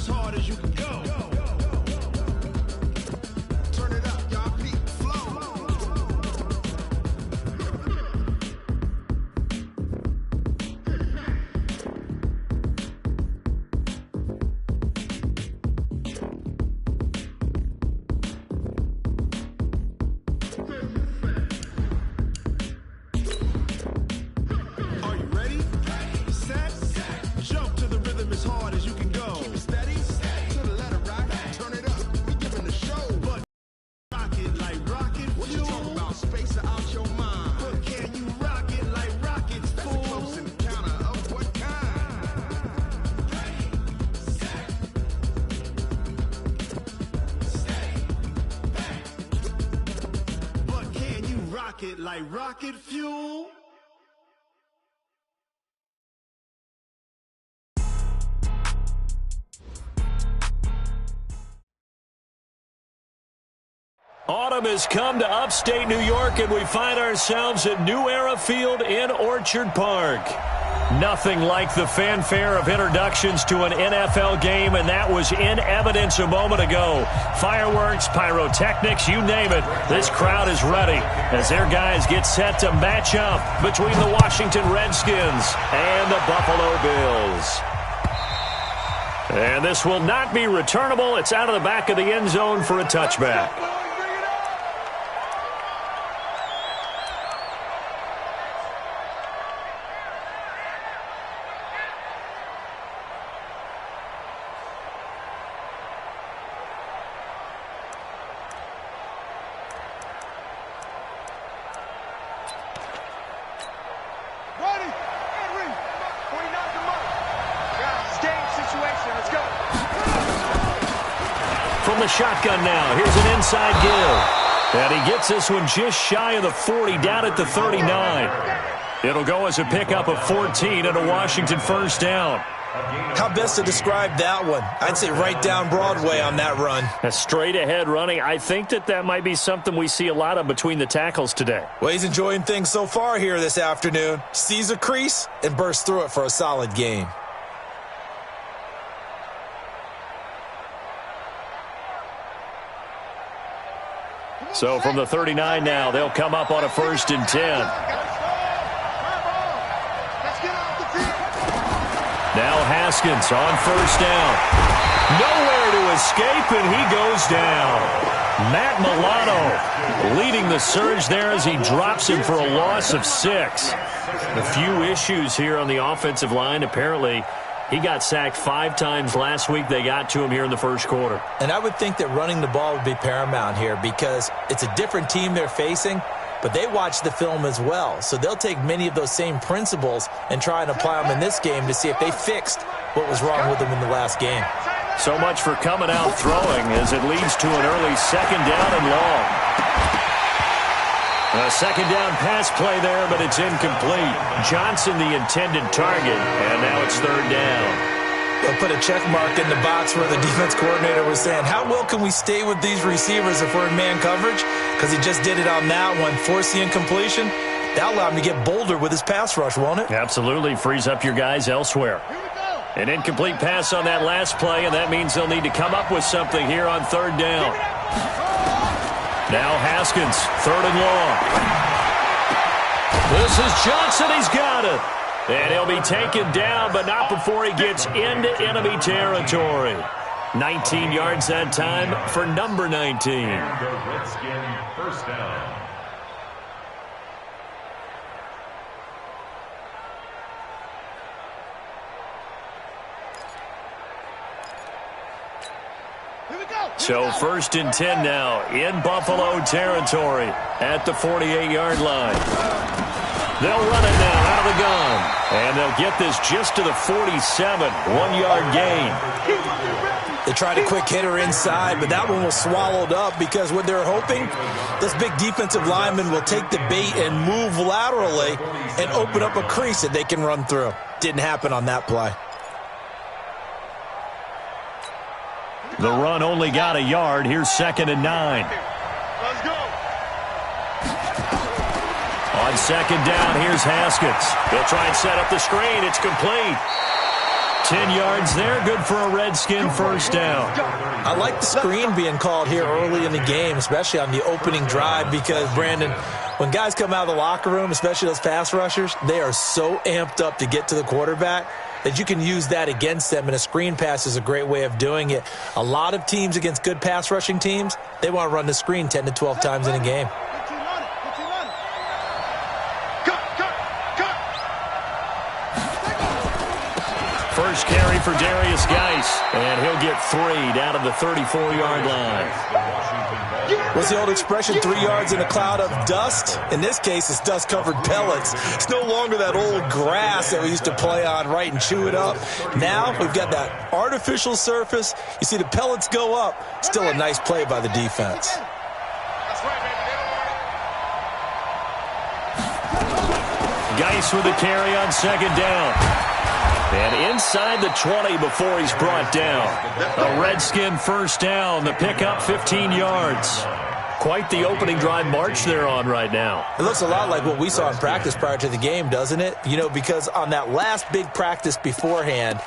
as hard as you can go. Turn it up, y'all. Peak flow. Are you ready? Set. Jump to the rhythm as hard as you can go. Keep it steady. To the letter, right? Turn it up. We giving the show. But rock it like rocket fuel. What you talking about? Space out your mind. But can you rock it like rockets, fool? That's a close encounter of what kind? But can you rock it like rocket fuel? Autumn has come to upstate New York, and we find ourselves at New Era Field in Orchard Park. Nothing like the fanfare of introductions to an NFL game, and that was in evidence a moment ago. Fireworks, pyrotechnics, you name it. This crowd is ready as their guys get set to match up between the Washington Redskins and the Buffalo Bills. And this will not be returnable. It's out of the back of the end zone for a touchback. From the shotgun now, here's an inside give. And he gets this one just shy of the 40, down at the 39. It'll go as a pickup of 14 and a Washington first down. How best to describe that one? I'd say right down Broadway on that run. A straight ahead running. I think that might be something we see a lot of between the tackles today. Well, he's enjoying things so far here this afternoon. Sees a crease and bursts through it for a solid gain. So from the 39 now, they'll come up on a 1st and 10. Now Haskins on 1st down. Nowhere to escape, and he goes down. Matt Milano leading the surge there as he drops him for a loss of 6. A few issues here on the offensive line. Apparently, he got sacked 5 times last week. They got to him here in the first quarter. And I would think that running the ball would be paramount here because it's a different team they're facing, but they watch the film as well. So they'll take many of those same principles and try and apply them in this game to see if they fixed what was wrong with them in the last game. So much for coming out throwing as it leads to an early 2nd down and long. A 2nd down pass play there, but it's incomplete. Johnson the intended target, and now it's 3rd down. They'll put a check mark in the box where the defense coordinator was saying, how well can we stay with these receivers if we're in man coverage? Because he just did it on that one, force the incompletion. That'll allow him to get bolder with his pass rush, won't it? Absolutely, frees up your guys elsewhere. An incomplete pass on that last play, and that means they'll need to come up with something here on 3rd down. Now Haskins, 3rd and long. This is Johnson. He's got it. And he'll be taken down, but not before he gets into enemy territory. 19 yards that time for number 19. Redskin first down. So 1st and 10 now in Buffalo territory at the 48-yard line. They'll run it now out of the gun. And they'll get this just to the 47, 1-yard gain. They tried a quick hitter inside, but that one was swallowed up because what they're hoping, this big defensive lineman will take the bait and move laterally and open up a crease that they can run through. Didn't happen on that play. The run only got a yard. Here's 2nd and 9. Let's go. On 2nd down, here's Haskins. He'll try and set up the screen. It's complete. 10 yards there. Good for a Redskin first down. I like the screen being called here early in the game, especially on the opening drive, because, Brandon, when guys come out of the locker room, especially those pass rushers, they are so amped up to get to the quarterback that you can use that against them, and a screen pass is a great way of doing it. A lot of teams against good pass rushing teams, they want to run the screen 10 to 12 times in a game. First carry for Darius Geis, and he'll get 3 down to the 34-yard line. What's the old expression, 3 yards in a cloud of dust? In this case, it's dust-covered pellets. It's no longer that old grass that we used to play on, right, and chew it up. Now we've got that artificial surface. You see the pellets go up. Still a nice play by the defense. Geis with a carry on second down. And inside the 20 before he's brought down. A Redskin first down. The pickup 15 yards. Quite the opening drive march they're on right now. It looks a lot like what we saw in practice prior to the game, doesn't it? You know, because on that last big practice beforehand,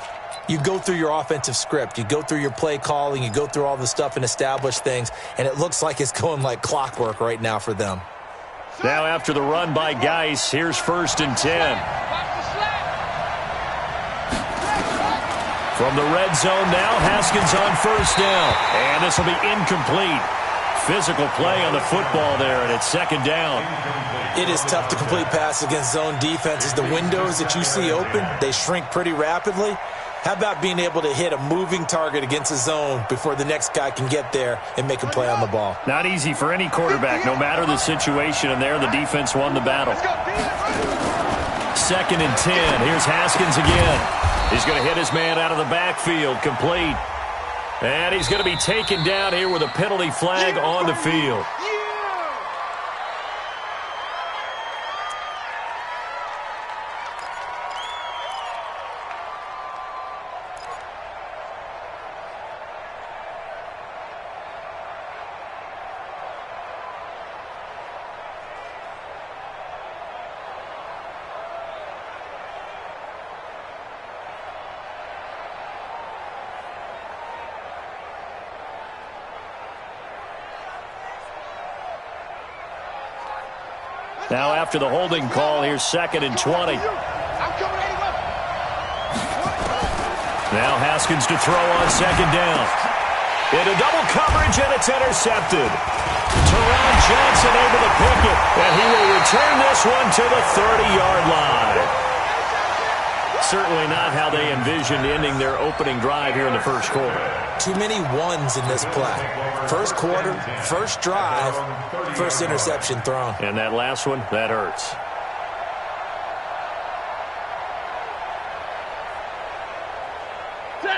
you go through your offensive script. You go through your play calling. You go through all the stuff and establish things. And it looks like it's going like clockwork right now for them. Now after the run by Geis, here's 1st and 10. From the red zone now, Haskins on first down. And this will be incomplete. Physical play on the football there, and it's second down. It is tough to complete passes against zone defenses. The windows that you see open, they shrink pretty rapidly. How about being able to hit a moving target against a zone before the next guy can get there and make a play on the ball? Not easy for any quarterback, no matter the situation, and there the defense won the battle. 2nd and 10. Here's Haskins again. He's going to hit his man out of the backfield, complete. And he's going to be taken down here with a penalty flag on the field. Now after the holding call, here's 2nd and 20. Now Haskins to throw on second down. Into double coverage, and it's intercepted. Teron Johnson able to pick it, and he will return this one to the 30-yard line. Certainly not how they envisioned ending their opening drive here in the first quarter. Too many ones in this play. First quarter, first drive, first interception thrown. And that last one, that hurts.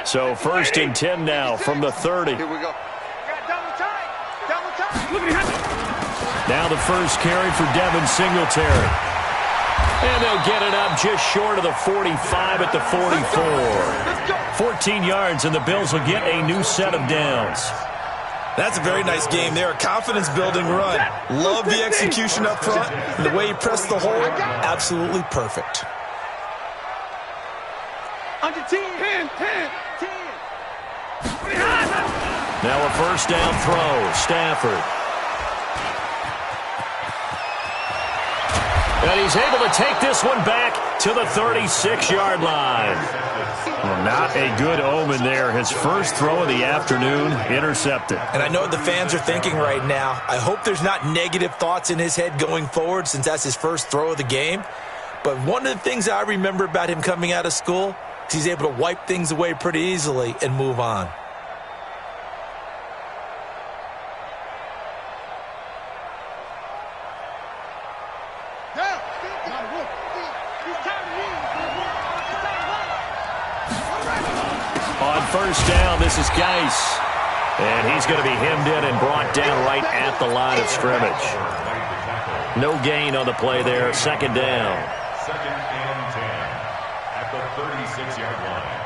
So 1st and 10 now from the 30. Here we go. Now the first carry for Devin Singletary. And they'll get it up just short of the 45 at the 44. 14 yards, and the Bills will get a new set of downs. That's a very nice game there. A confidence-building run. Love the execution up front. And the way he pressed the hole, absolutely perfect. Under 10. Now a first down throw. Stafford. And he's able to take this one back to the 36-yard line. Well, not a good omen there. His first throw of the afternoon intercepted. And I know what the fans are thinking right now. I hope there's not negative thoughts in his head going forward since that's his first throw of the game. But one of the things I remember about him coming out of school is he's able to wipe things away pretty easily and move on. On first down, this is Geis. And he's going to be hemmed in and brought down right at the line of scrimmage. No gain on the play there. Second down. 2nd and 10 at the 36-yard line.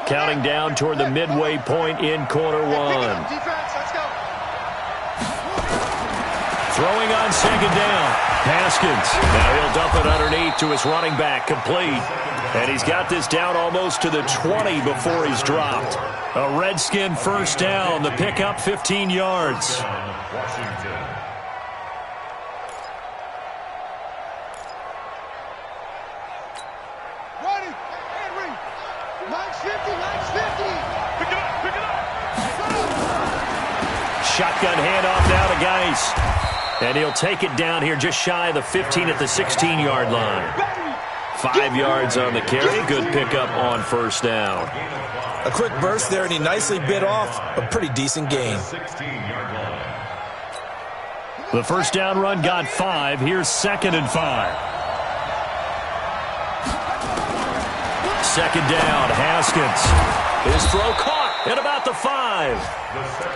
Counting down toward the midway point in quarter one. Defense, let's go. Throwing on second down. Haskins. Now he'll dump it underneath to his running back, complete. And he's got this down almost to the 20 before he's dropped. A Redskin first down. The pickup, 15 yards. Washington. Ready, Henry. Nice 50, nice 50. Pick it up, pick it up. Shotgun handoff now to Geis. And he'll take it down here just shy of the 15 at the 16-yard line. 5 yards on the carry. Good pickup on first down. A quick burst there, and he nicely bit off a pretty decent gain. 16-yard line. The first down run got 5. Here's 2nd and 5. Second down, Haskins. His throw caught at about the 5.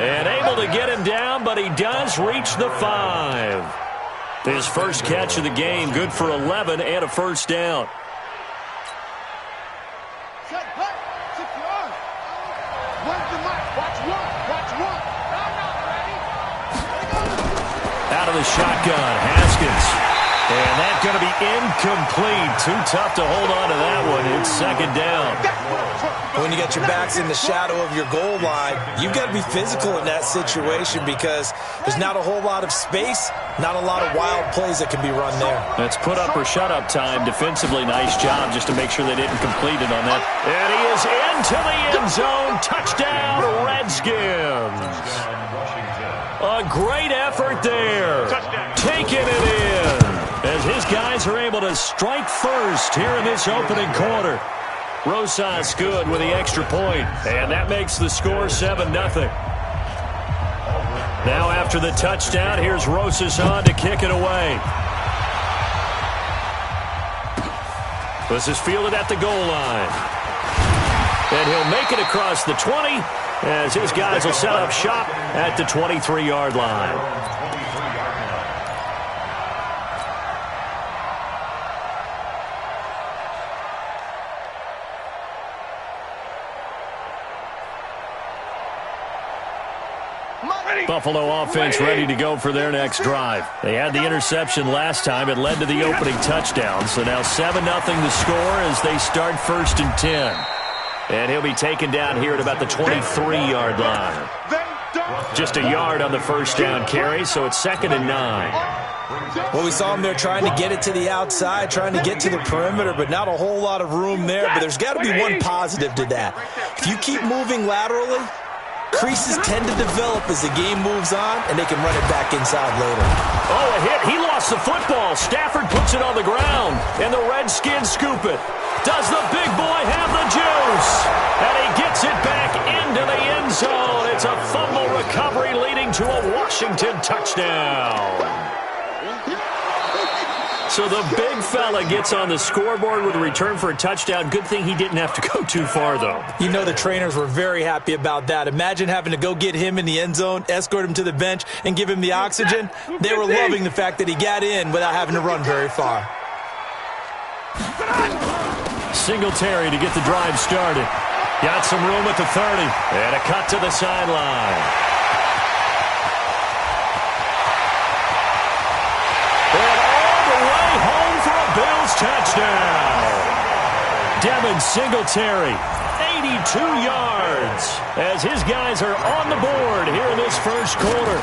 And able to get him down, but he does reach the 5. His first catch of the game, good for 11 and a first down. Set, back, secure. Watch the mark, watch one, watch one. Out of the shotgun, Haskins. And that's going to be incomplete. Too tough to hold on to that one. It's second down. When you get your backs in the shadow of your goal line, you've got to be physical in that situation because there's not a whole lot of space, not a lot of wild plays that can be run there. That's put up or shut up time. Defensively, nice job just to make sure they didn't complete it on that. And he is into the end zone. Touchdown, Redskins. A great effort there. Taking it in as his guys are able to strike first here in this opening quarter. Rosas good with the extra point, and that makes the score 7-0. Now after the touchdown, here's Rosas on to kick it away. This is fielded at the goal line. And he'll make it across the 20 as his guys will set up shop at the 23-yard line. Buffalo offense ready to go for their next drive. They had the interception last time. It led to the opening touchdown. So now 7-0 the score as they start 1st and 10. And he'll be taken down here at about the 23-yard line. Just a yard on the first down carry, so it's 2nd and 9. Well, we saw him there trying to get it to the outside, trying to get to the perimeter, but not a whole lot of room there. But there's got to be one positive to that. If you keep moving laterally, creases tend to develop as the game moves on, and they can run it back inside later. Oh, a hit. He lost the football. Stafford puts it on the ground, and the Redskins scoop it. Does the big boy have the juice? And he gets it back into the end zone. It's a fumble recovery leading to a Washington touchdown. So the big fella gets on the scoreboard with a return for a touchdown. Good thing he didn't have to go too far, though. You know the trainers were very happy about that. Imagine having to go get him in the end zone, escort him to the bench, and give him the oxygen. They were loving the fact that he got in without having to run very far. Singletary to get the drive started. Got some room at the 30. And a cut to the sideline. Bills touchdown. Devin Singletary, 82 yards, as his guys are on the board here in this first quarter.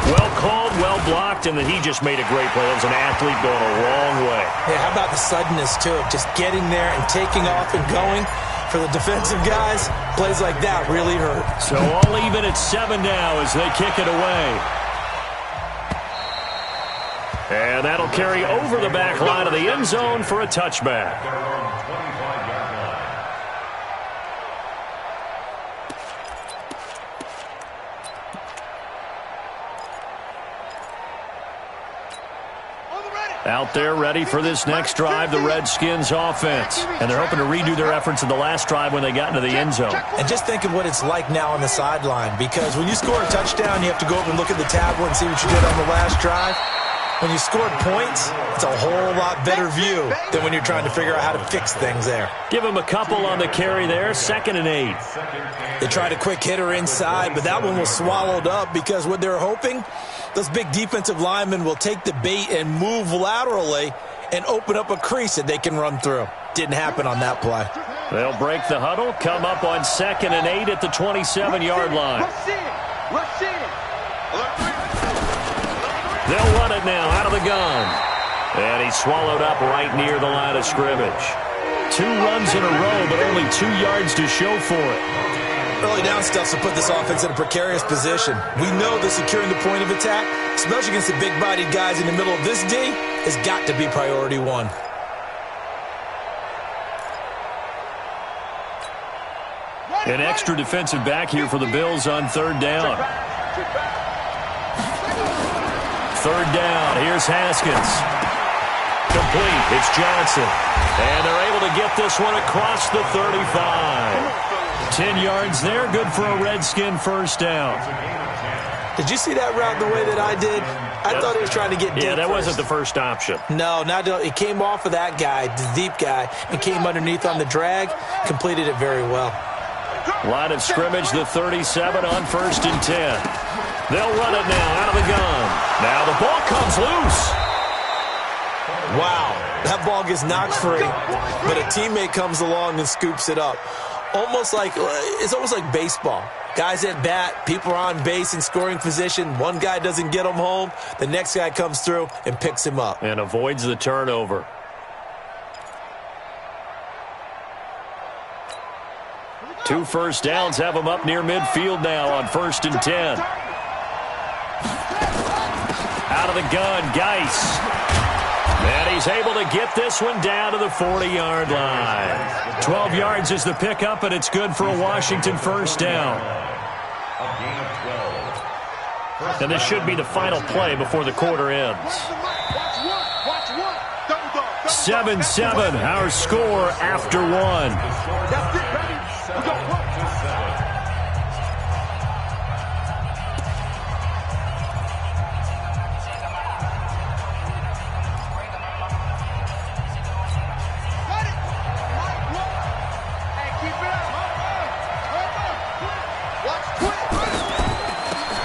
Well called, well blocked, and then he just made a great play. That was an athlete going a long way. Yeah, how about the suddenness, too, of just getting there and taking off and going? For the defensive guys, plays like that really hurt. So all even at 7 now as they kick it away. And that'll carry over the back line of the end zone for a touchback. Out there ready for this next drive, the Redskins offense. And they're hoping to redo their efforts in the last drive when they got into the end zone. And just think of what it's like now on the sideline, because when you score a touchdown, you have to go over and look at the tablet and see what you did on the last drive. When you scored points, it's a whole lot better view than when you're trying to figure out how to fix things there. Give him a couple on the carry there, 2nd and 8. They tried a quick hitter inside, but that one was swallowed up because what they're hoping Those big defensive linemen will take the bait and move laterally and open up a crease that they can run through. Didn't happen on that play. They'll break the huddle, come up on 2nd and 8 at the 27-yard line. They'll run it now out of the gun. And he's swallowed up right near the line of scrimmage. 2 runs in a row, but only 2 yards to show for it. Early down stuff to put this offense in a precarious position. We know that securing the point of attack, especially against the big-bodied guys in the middle of this D, has got to be priority 1. An extra defensive back here for the Bills on 3rd down. 3rd down. Here's Haskins. Complete. It's Johnson. And they're able to get this one across the 35. 10 yards there. Good for a Redskin first down. Did you see that route the way that I did? I thought he was trying to get deep. Yeah, that first. wasn't the first option. No, he came off of that guy, the deep guy, and came underneath on the drag, completed it very well. Line of scrimmage, the 37 on 1st and 10. They'll run it now out of the gun. Now the ball comes loose. Wow, that ball gets knocked free, but a teammate comes along and scoops it up. It's almost like baseball. Guys at bat, people are on base in scoring position. One guy doesn't get him home. The next guy comes through and picks him up. And avoids the turnover. Two first downs have him up near midfield now on 1st and 10. Out of the gun, Geis. And he's able to get this one down to the 40-yard line. 12 yards is the pickup, and it's good for a Washington first down. And this should be the final play before the quarter ends. 7-7, our score after 1.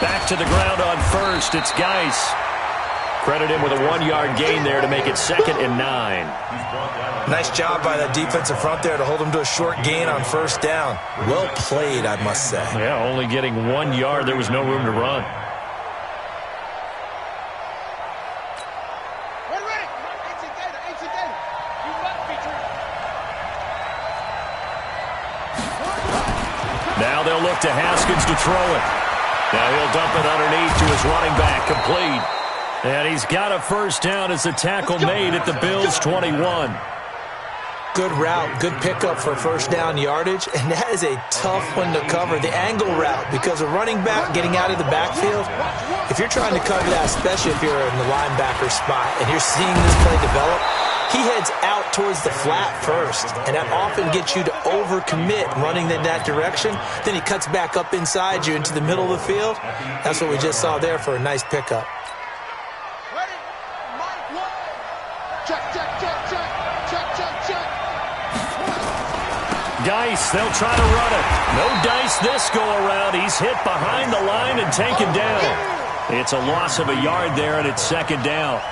Back to the ground on 1st. It's Geis. Credit him with a 1-yard gain there to make it 2nd and 9. Nice job by that defensive front there to hold him to a short gain on 1st down. Well played, I must say. Yeah, only getting 1 yard. There was no room to run. Now they'll look to Haskins to throw it. Now he'll dump it underneath to his running back, complete. And he's got a first down as the tackle made at the Bills' 21. Good route, good pickup for first down yardage, and that is a tough one to cover, the angle route, because a running back getting out of the backfield, if you're trying to cover that, especially if you're in the linebacker spot and you're seeing this play develop, he heads out towards the flat first, and that often gets you to overcommit running in that direction. Then he cuts back up inside you into the middle of the field. That's what we just saw there for a nice pickup. Geis, they'll try to run it. No dice this go-around. He's hit behind the line and taken down. It's a loss of a yard there, and it's 2nd down.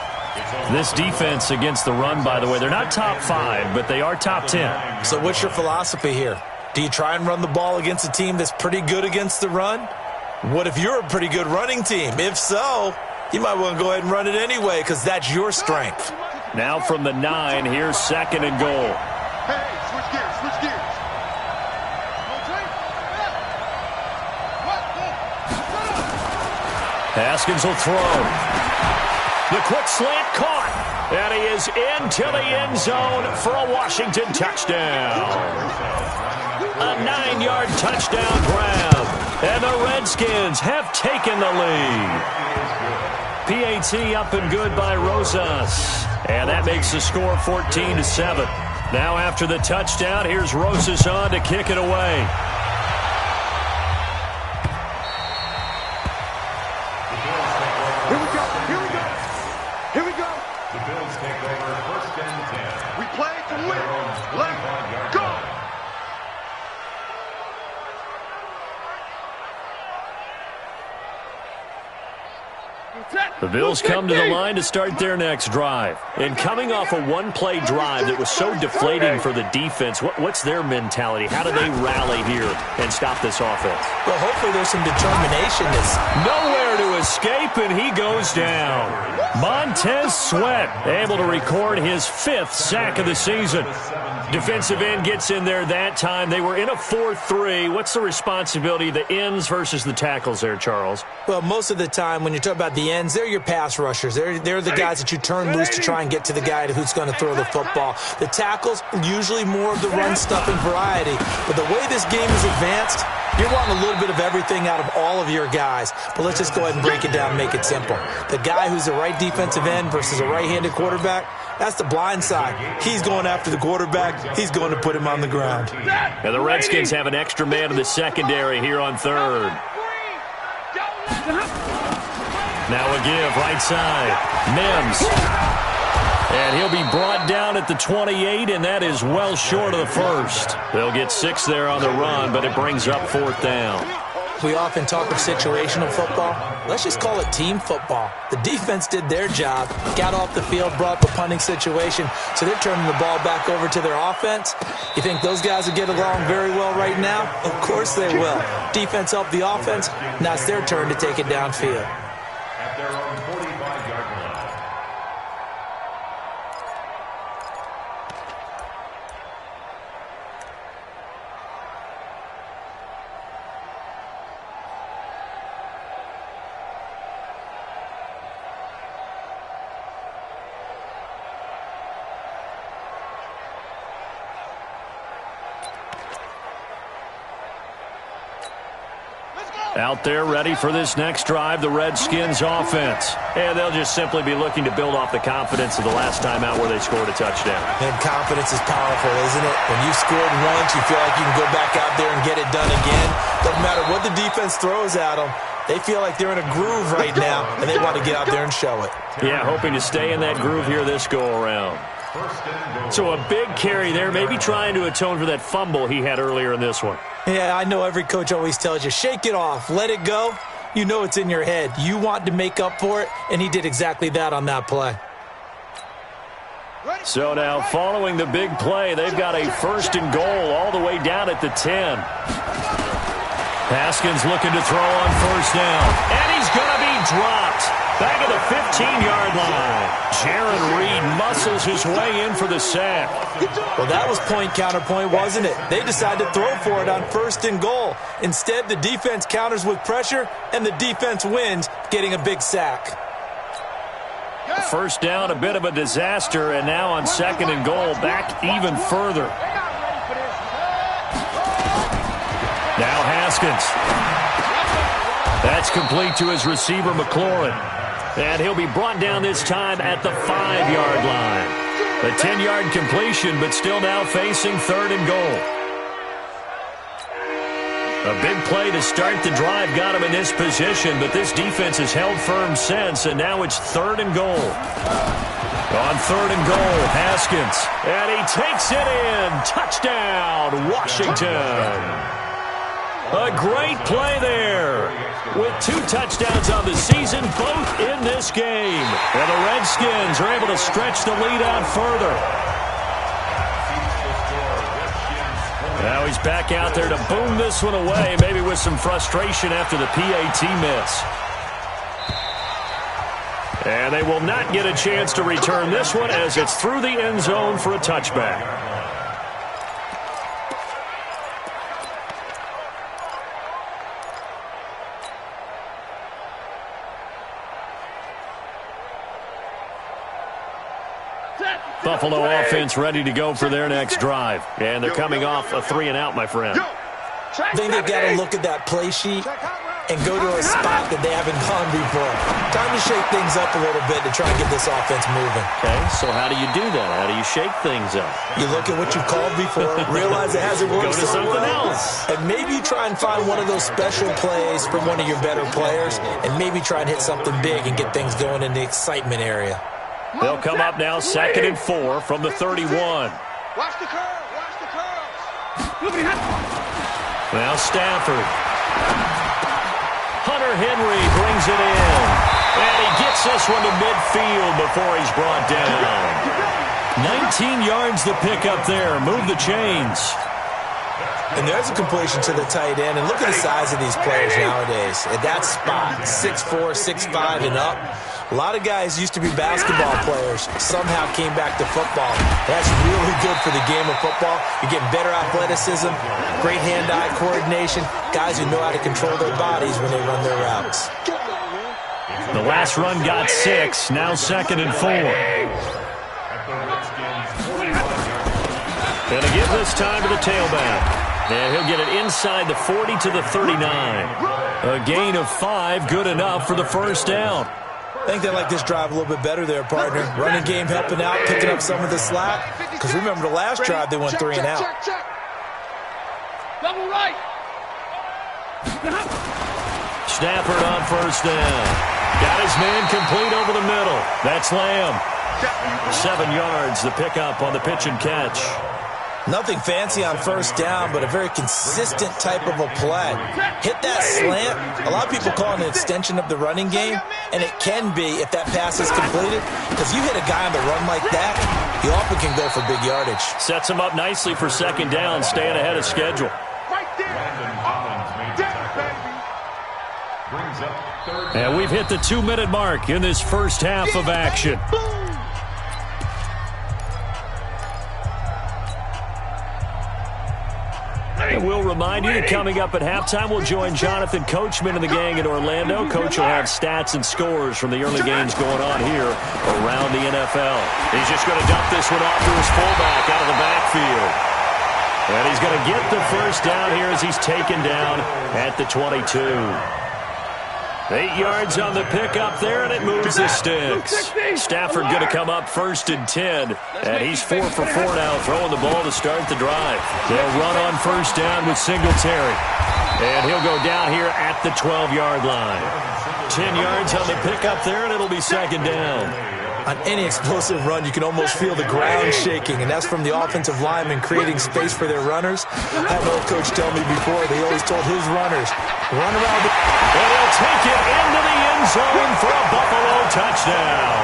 This defense against the run, by the way, they're not top 5, but they are top 10. So what's your philosophy here? Do you try and run the ball against a team that's pretty good against the run? What if you're a pretty good running team? If so, you might want to go ahead and run it anyway because that's your strength. Now from the 9, here's 2nd and goal. Hey, switch gears. Haskins will throw. The quick slant caught. And he is into the end zone for a Washington touchdown. A 9-yard touchdown grab. And the Redskins have taken the lead. PAT up and good by Rosas. And that makes the score 14-7. Now after the touchdown, here's Rosas on to kick it away. Here we go. The Bills take over 1st and 10. We play to win. Let's go. The Bills come to the line to start their next drive. And coming off a one-play drive that was so deflating for the defense, what's their mentality? How do they rally here and stop this offense? Well, hopefully there's some determination. Nowhere to escape, and he goes down. Montez Sweat able to record his 5th sack of the season. Defensive end gets in there that time. They were in a 4-3. What's the responsibility of the ends versus the tackles there, Charles? Well, most of the time when you talk about the ends, they're your pass rushers. They're the guys that you turn loose to try and get to the guy who's going to throw the football. The tackles, usually more of the run-stuffing variety. But the way this game is advanced, you're wanting a little bit of everything out of all of your guys. But let's just go ahead and break it down and make it simple. The guy who's the right defensive end versus a right-handed quarterback, that's the blind side. He's going after the quarterback. He's going to put him on the ground. Now the Redskins have an extra man in the secondary here on 3rd. Now a give, right side. Mims. And he'll be brought down at the 28, and that is well short of the first. They'll get 6 there on the run, but it brings up 4th down. We often talk of situational football. Let's just call it team football. The defense did their job, got off the field, brought up a punting situation, so they're turning the ball back over to their offense. You think those guys will get along very well right now? Of course they will. Defense helped the offense. Now it's their turn to take it downfield. At their own 45-yard line. Out there ready for this next drive, the Redskins offense. And they'll just simply be looking to build off the confidence of the last time out where they scored a touchdown. And confidence is powerful, isn't it? When you scored once, you feel like you can go back out there and get it done again. Doesn't matter what the defense throws at them. They feel like they're in a groove right now, and they want to get out there and show it. Yeah, hoping to stay in that groove here this go-around. So a big carry there, maybe trying to atone for that fumble he had earlier in this one. Yeah, I know every coach always tells you, shake it off, let it go. You know it's in your head. You want to make up for it, and he did exactly that on that play. So now, following the big play, they've got a 1st and goal all the way down at the 10. Haskins looking to throw on 1st down, and he's going to be dropped. Back at the 15-yard line. Jaron Reed muscles his way in for the sack. Well, that was point counterpoint, wasn't it? They decided to throw for it on 1st and goal. Instead, the defense counters with pressure, and the defense wins, getting a big sack. 1st down, a bit of a disaster, and now on 2nd and goal, back even further. Now Haskins. That's complete to his receiver, McLaurin. And he'll be brought down this time at the 5-yard line. A 10-yard completion, but still now facing 3rd and goal. A big play to start the drive got him in this position, but this defense has held firm since, and now it's 3rd and goal. On 3rd and goal, Haskins. And he takes it in. Touchdown, Washington. A great play there. With 2 touchdowns on the season, both in this game. And the Redskins are able to stretch the lead out further. Now he's back out there to boom this one away, maybe with some frustration after the PAT miss. And they will not get a chance to return this one as it's through the end zone for a touchback. Buffalo offense ready to go for their next drive. And they're coming off a 3-and-out, my friend. I think they've got to look at that play sheet and go to a spot that they haven't gone before. Time to shake things up a little bit to try and get this offense moving. Okay, so how do you do that? How do you shake things up? You look at what you called before, realize it hasn't worked Go to so something well, else. and maybe you try and find one of those special plays from one of your better players, and maybe try and hit something big and get things going in the excitement area. They'll come up now 2nd and 4 from the 31. Watch the curl. Watch the curls. Now Stafford. Hunter Henry brings it in. And he gets this one to midfield before he's brought down. 19 yards the pickup there. Move the chains. And there's a completion to the tight end. And look at the size of these players nowadays. At that spot, 6'4", 6'5", and up. A lot of guys used to be basketball players, somehow came back to football. That's really good for the game of football. You're getting better athleticism, great hand-eye coordination, guys who know how to control their bodies when they run their routes. The last run got 6, now 2nd and 4. Going to give this time to the tailback. And he'll get it inside the 40 to the 39. A gain of 5, good enough for the first down. I think they like this drive a little bit better there, partner. Running game helping out, picking up some of the slack. Because remember the last drive, they went 3 and out. Double right. Stafford on first down. Got his man complete over the middle. That's Lamb. 7 yards, the pickup on the pitch and catch. Nothing fancy on first down, but a very consistent type of a play. Hit that slant. A lot of people call it an extension of the running game, and it can be if that pass is completed. Because you hit a guy on the run like that, he often can go for big yardage. Sets him up nicely for second down, staying ahead of schedule. And we've hit the 2-minute mark in this first half of action. And we'll remind you that coming up at halftime, we'll join Jonathan Coachman and the gang in Orlando. Coach will have stats and scores from the early games going on here around the NFL. He's just going to dump this one off to his fullback out of the backfield. And he's going to get the first down here as he's taken down at the 22. 8 yards on the pickup there, and it moves the sticks. Stafford going to come up 1st and 10, and he's 4 for 4 now, throwing the ball to start the drive. They'll run on first down with Singletary, and he'll go down here at the 12-yard line. 10 yards on the pickup there, and it'll be second down. On any explosive run, you can almost feel the ground shaking, and that's from the offensive linemen creating space for their runners. I had an old coach tell me before, they always told his runners, run around the... And he'll take it into the end zone for a Buffalo touchdown.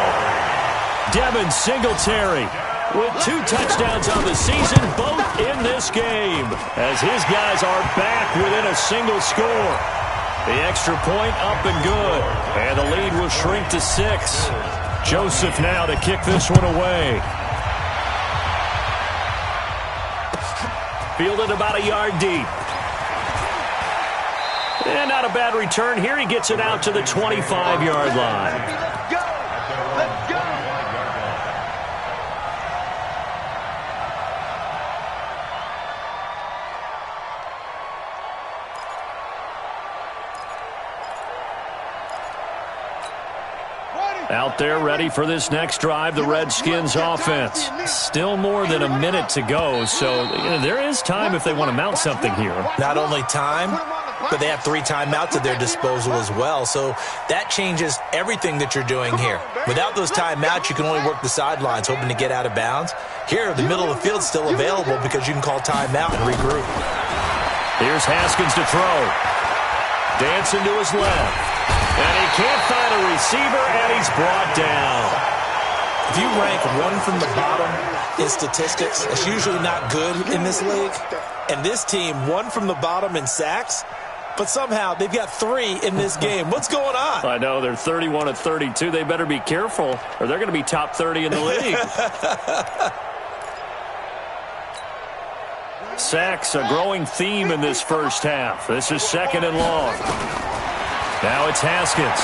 Devin Singletary with 2 touchdowns on the season, both in this game, as his guys are back within a single score. The extra point up and good, and the lead will shrink to 6. Joseph now to kick this one away. Fielded about a yard deep. And not a bad return here. He gets it out to the 25-yard line. Let's go. Let's go. Out there ready for this next drive, the Redskins offense. Still more than a minute to go, so there is time if they want to mount something here. Not only time, but they have 3 timeouts at their disposal as well, so that changes everything that you're doing here. Without those timeouts, you can only work the sidelines, hoping to get out of bounds. Here, the middle of the field is still available because you can call timeout and regroup. Here's Haskins to throw. Dancing to his left. And he can't find a receiver, and he's brought down. If you rank 1 from the bottom in statistics, it's usually not good in this league. And this team, 1 from the bottom in sacks, but somehow they've got 3 in this game. What's going on? I know, they're 31 of 32. They better be careful, or they're going to be top 30 in the league. Sacks, a growing theme in this first half. This is 2nd and long. Now it's Haskins.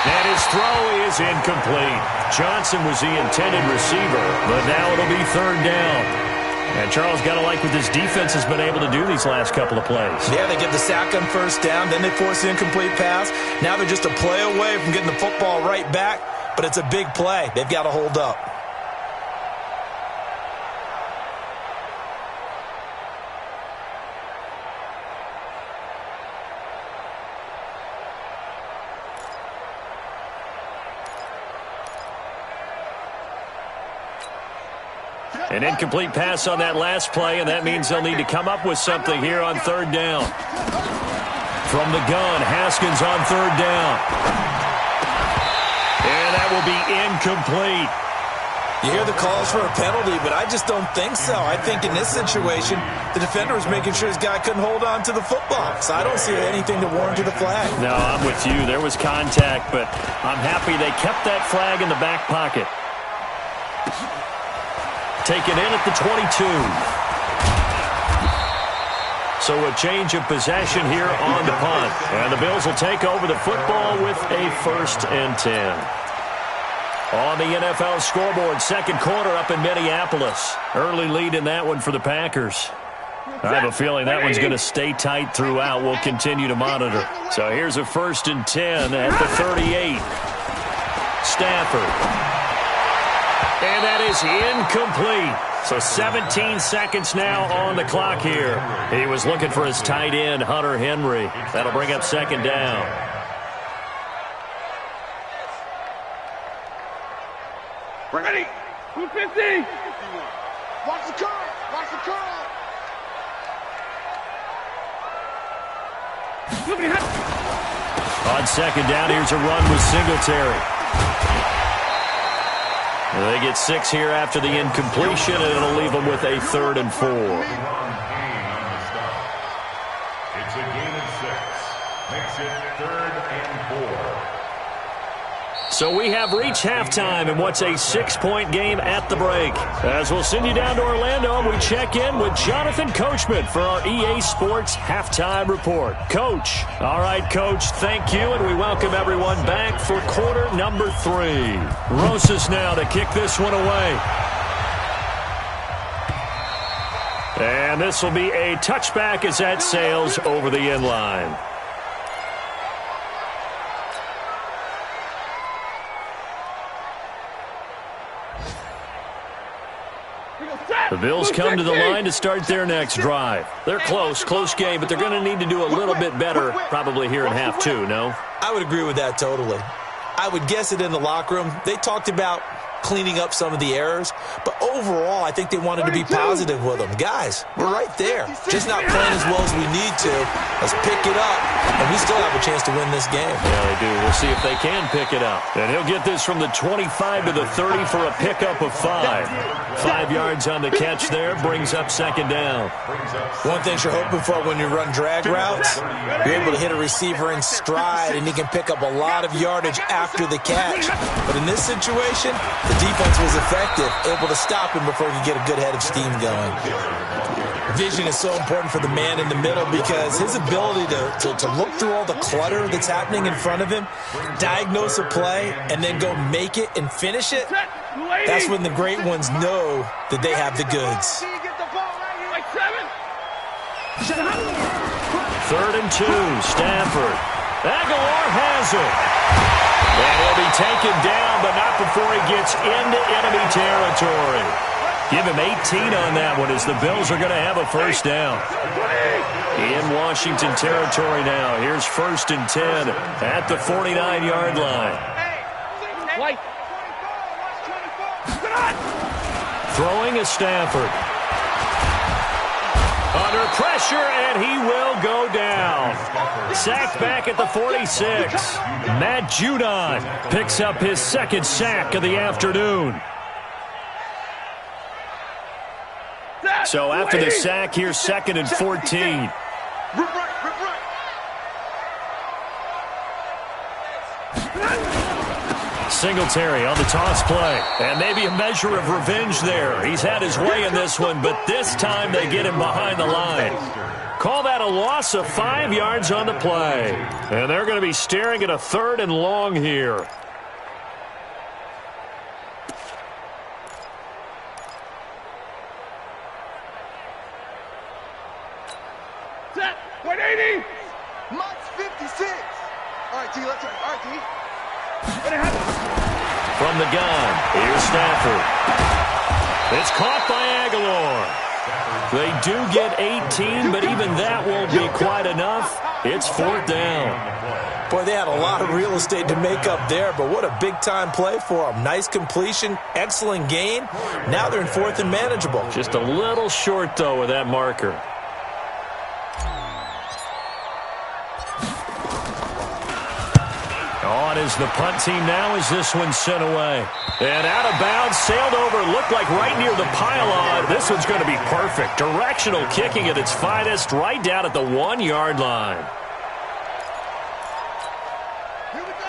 And his throw is incomplete. Johnson was the intended receiver, but now it'll be 3rd down. And Charles, got to like what this defense has been able to do these last couple of plays. Yeah, they get the sack on first down, then they force the incomplete pass. Now they're just a play away from getting the football right back, but it's a big play. They've got to hold up. An incomplete pass on that last play, and that means they'll need to come up with something here on 3rd down. From the gun, Haskins on third down. And that will be incomplete. You hear the calls for a penalty, but I just don't think so. I think in this situation, the defender was making sure his guy couldn't hold on to the football. So I don't see anything to warrant the flag. No, I'm with you. There was contact, but I'm happy they kept that flag in the back pocket. Taken in at the 22. So a change of possession here on the punt. And the Bills will take over the football with a 1st and 10. On the NFL scoreboard, second quarter up in Minneapolis. Early lead in that one for the Packers. I have a feeling that one's going to stay tight throughout. We'll continue to monitor. So here's a 1st and 10 at the 38. Stafford. And that is incomplete. So 17 seconds now on the clock here. He was looking for his tight end, Hunter Henry. That'll bring up 2nd down. Ready. 250. Watch the curl. Watch the curl. On 2nd down, here's a run with Singletary. They get 6 here after the incompletion, and it'll leave them with a 3rd and 4. It's a gain of 6. Makes it 3rd and 4. So we have reached halftime in what's a 6-point game at the break. As we'll send you down to Orlando, we check in with Jonathan Coachman for our EA Sports Halftime Report. Coach. All right, Coach, thank you, and we welcome everyone back for quarter number 3. Rosas now to kick this one away. And this will be a touchback as that sails over the end line. The Bills come to the line to start their next drive. They're close game, but they're going to need to do a little bit better probably here in half 2, no? I would agree with that totally. I would guess it in the locker room. They talked about cleaning up some of the errors, but overall, I think they wanted to be positive with them. Guys, we're right there. Just not playing as well as we need to. Let's pick it up, and we still have a chance to win this game. Yeah, they do. We'll see if they can pick it up. And he'll get this from the 25 to the 30 for a pickup of 5. 5 yards on the catch there, brings up 2nd down. One thing you're hoping for when you run drag routes, you're able to hit a receiver in stride, and he can pick up a lot of yardage after the catch. But in this situation, the defense was effective, able to stop him before he could get a good head of steam going. Vision is so important for the man in the middle because his ability to look through all the clutter that's happening in front of him, diagnose a play, and then go make it and finish it, that's when the great ones know that they have the goods. 3rd and 2, Stafford. Aguilar has it. And he'll be taken down, but not before he gets into enemy territory. Give him 18 on that one as the Bills are going to have a 1st down. In Washington territory now. Here's 1st and 10 at the 49-yard line. Throwing is Stafford. Under pressure, and he will go down. Sacked back at the 46. Matt Judon picks up his 2nd sack of the afternoon. So after the sack, here's 2nd and 14. Singletary on the toss play. And maybe a measure of revenge there. He's had his way in this one, but this time they get him behind the line. Call that a loss of 5 yards on the play. And they're going to be staring at a 3rd and long here. Set. 180. Mike's 56. All right, T, let's go. All right, T. From the gun, here's Stafford. It's caught by Aguilar. They do get 18, but even that won't be quite enough. It's 4th down. Boy, they had a lot of real estate to make up there, but what a big-time play for them. Nice completion, excellent gain. Now they're in 4th and manageable. Just a little short, though, with that marker. On is the punt team now as this one's sent away. And out of bounds, sailed over, looked like right near the pylon. This one's going to be perfect. Directional kicking at its finest, right down at the 1-yard line.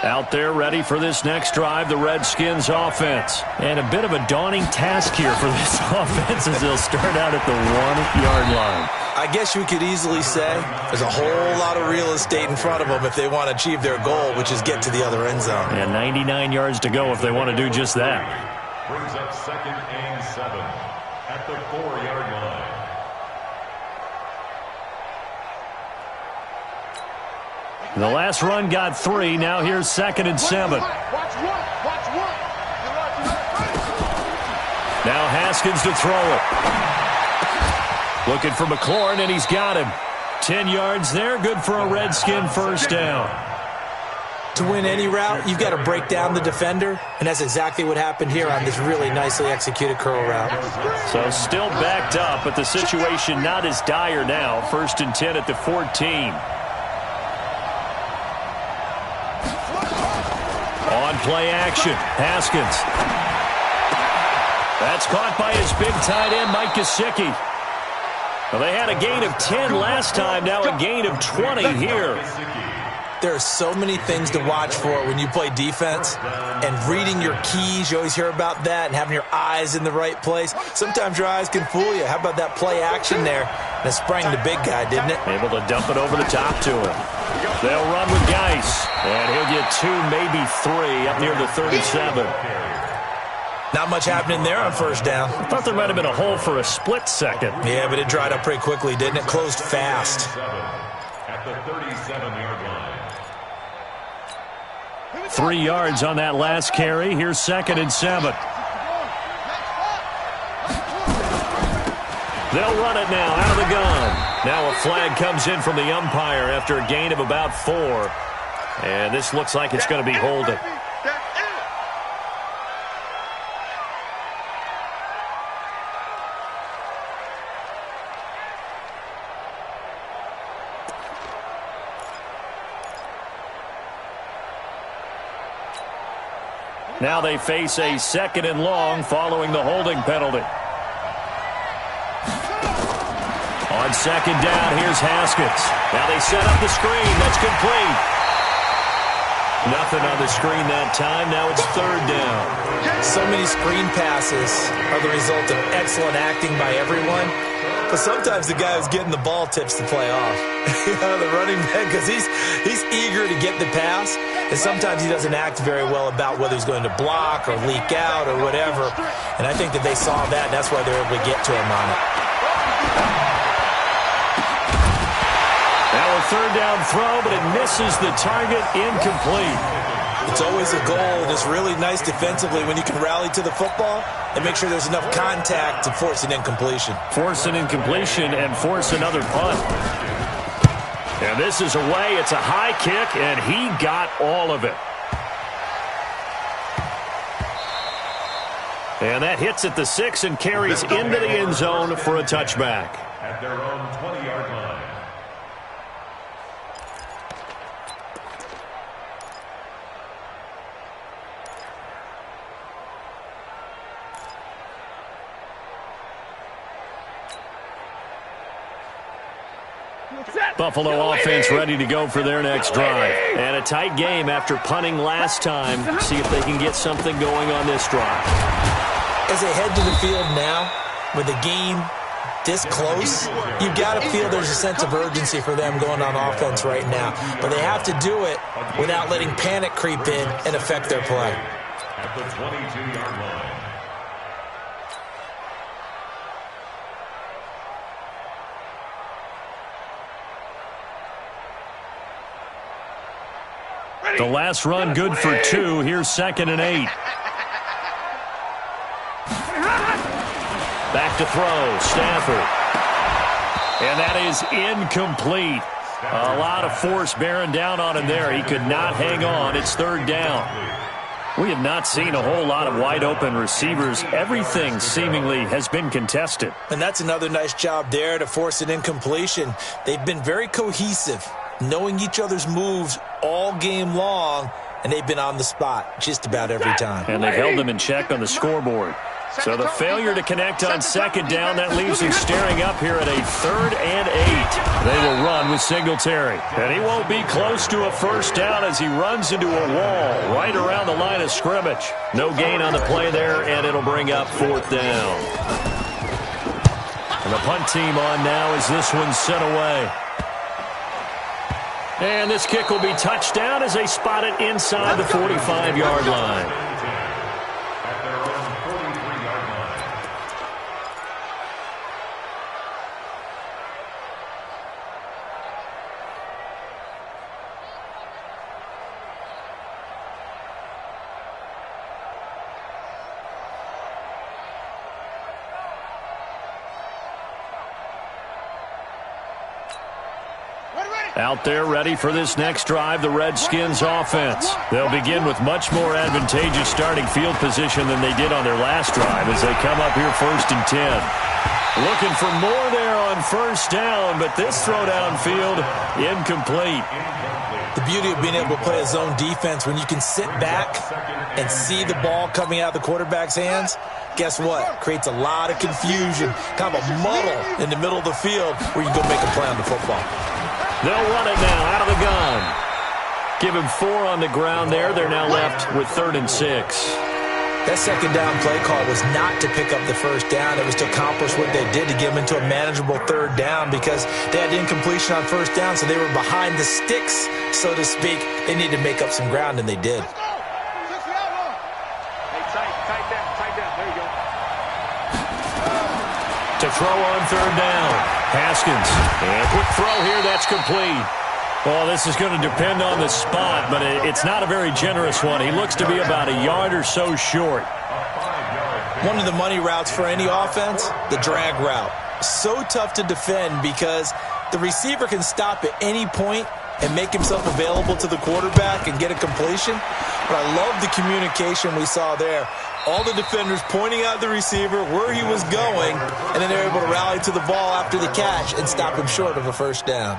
Out there ready for this next drive, the Redskins offense. And a bit of a daunting task here for this offense as they'll start out at the 1-yard line. I guess you could easily say there's a whole lot of real estate in front of them if they want to achieve their goal, which is get to the other end zone. And 99 yards to go if they want to do just that. Brings up 2nd and 7 at the 4-yard line. The last run got 3. Now here's 2nd and 7. Now Haskins to throw it. Looking for McLaurin, and he's got him. 10 yards there, good for a Redskin first down. To win any route, you've got to break down the defender, and that's exactly what happened here on this really nicely executed curl route. So still backed up, but the situation not as dire now. 1st and 10 at the 14. On play action, Haskins. That's caught by his big tight end, Mike Gesicki. Well, they had a gain of 10 last time, now a gain of 20 here. There are so many things to watch for when you play defense, and reading your keys, you always hear about that, and having your eyes in the right place. Sometimes your eyes can fool you. How about that play action there? That sprang the big guy, didn't it? Able to dump it over the top to him. They'll run with Geis, and he'll get 2, maybe 3, up near the 37. Not much happening there on first down. I thought there might have been a hole for a split second. Yeah, but it dried up pretty quickly, didn't it? Closed fast. At the 37-yard line. 3 yards on that last carry. Here's 2nd and 7. They'll run it now out of the gun. Now a flag comes in from the umpire after a gain of about 4. And this looks like it's going to be holding. Now they face a 2nd and long following the holding penalty. On 2nd down, here's Haskins. Now they set up the screen. That's complete. Nothing on the screen that time. Now it's 3rd down. So many screen passes are the result of excellent acting by everyone. But sometimes the guy who's getting the ball tips the play off. The running back, because he's eager to get the pass. And sometimes he doesn't act very well about whether he's going to block or leak out or whatever. And I think that they saw that, and that's why they're able to get to him on it. Now a 3rd down throw, but it misses the target, incomplete. It's always a goal, and it's really nice defensively when you can rally to the football and make sure there's enough contact to force an incompletion. Force an incompletion and force another punt. And this is away. It's a high kick, and he got all of it. And that hits at the 6 and carries into the end zone for a touchback. At their own 20-yard line. Buffalo offense ready to go for their next drive. And a tight game after punting last time. See if they can get something going on this drive. As they head to the field now, with the game this close, you've got to feel there's a sense of urgency for them going on offense right now. But they have to do it without letting panic creep in and affect their play. At the 22-yard line. The last run good for 2. Here's 2nd and 8. Back to throw, Stafford. And that is incomplete. A lot of force bearing down on him there. He could not hang on. It's 3rd down. We have not seen a whole lot of wide open receivers. Everything seemingly has been contested. And that's another nice job there to force an incompletion. They've been very cohesive, knowing each other's moves all game long, and they've been on the spot just about every time. And they've held them in check on the scoreboard. So the failure to connect on second down, that leaves him staring up here at a 3rd and 8. They will run with Singletary. And he won't be close to a first down as he runs into a wall right around the line of scrimmage. No gain on the play there, and it'll bring up 4th down. And the punt team on now as this one's sent away. And this kick will be touchdown as they spot it inside the 45-yard line. Out there ready for this next drive, the Redskins offense. They'll begin with much more advantageous starting field position than they did on their last drive as they come up here 1st and 10. Looking for more there on first down, but this throw downfield incomplete. The beauty of being able to play a zone defense when you can sit back and see the ball coming out of the quarterback's hands, guess what? Creates a lot of confusion, kind of a muddle in the middle of the field where you can go make a play on the football. They'll run it now out of the gun. Give him 4 on the ground there. They're now left with 3rd and 6. That second down play call was not to pick up the first down. It was to accomplish what they did to get them into a manageable 3rd down because they had incompletion on first down, so they were behind the sticks, so to speak. They needed to make up some ground, and they did. To throw on 3rd down. Haskins. And a quick throw here. That's complete. Well, this is going to depend on the spot, but it's not a very generous one. He looks to be about a yard or so short. One of the money routes for any offense, the drag route. So tough to defend because the receiver can stop at any point and make himself available to the quarterback and get a completion. But I love the communication we saw there. All the defenders pointing out the receiver, where he was going, and then they're able to rally to the ball after the catch and stop him short of a first down.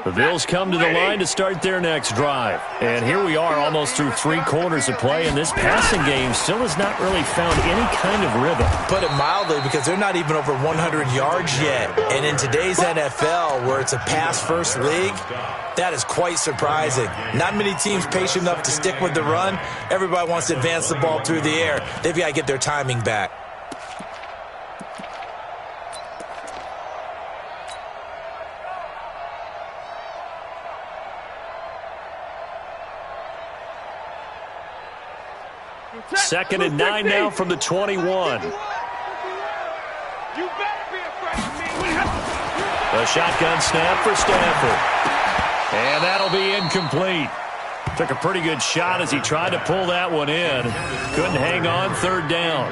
The Bills come to the line to start their next drive. And here we are almost through 3 quarters of play, and this passing game still has not really found any kind of rhythm. Put it mildly, because they're not even over 100 yards yet. And in today's NFL, where it's a pass-first league, that is quite surprising. Not many teams patient enough to stick with the run. Everybody wants to advance the ball through the air. They've got to get their timing back. Second and 9 now from the 21. You better be afraid of me. A shotgun snap for Stafford. And that'll be incomplete. Took a pretty good shot as he tried to pull that one in. Couldn't hang on 3rd down.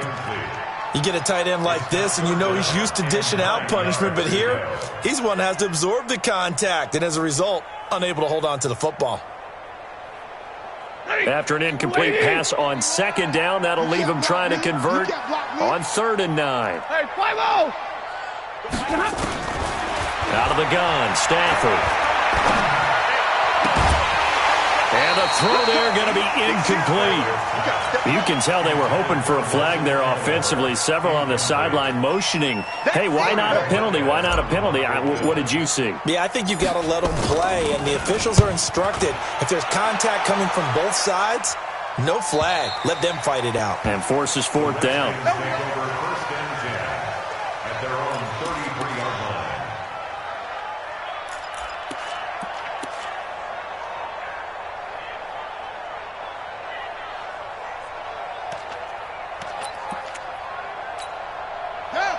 You get a tight end like this, and you know he's used to dishing out punishment, but here, he's one that has to absorb the contact, and as a result, unable to hold on to the football. After an incomplete pass on second down, that'll leave him trying to convert on 3rd and 9. Hey, 5-0! Out of the gun, Stafford. And the throw there going to be incomplete. You can tell they were hoping for a flag there offensively. Several on the sideline motioning. Hey, why not a penalty? Why not a penalty? What did you see? Yeah, I think you've got to let them play, and the officials are instructed. If there's contact coming from both sides, no flag. Let them fight it out. And forces 4th down.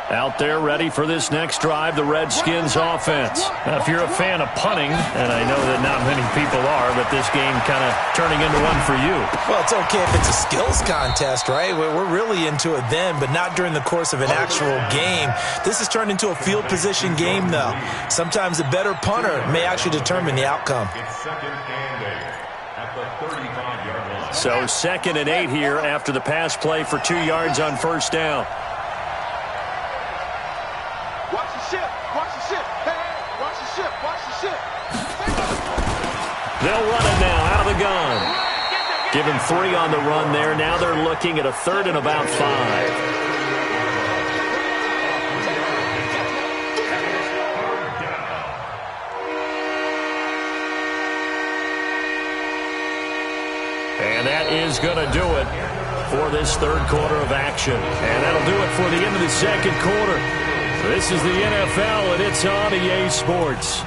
Out there ready for this next drive, the Redskins offense. Now, if you're a fan of punting, and I know that not many people are, but this game kind of turning into one for you. Well, it's okay if it's a skills contest, right? We're really into it then, but not during the course of an actual game. This has turned into a field position game, though. Sometimes a better punter may actually determine the outcome. It's 2nd and 8. at the 35-yard line. So 2nd and 8 here after the pass play for 2 yards on first down. Watch the ship. Watch the ship. Hey, watch the ship. Watch the ship. They'll run it now out of the gun. Give him 3 on the run there. Now they're looking at a 3rd and about 5. And that is going to do it for this 3rd quarter of action. And that'll do it for the end of the 2nd quarter. This is the NFL, and it's on EA Sports.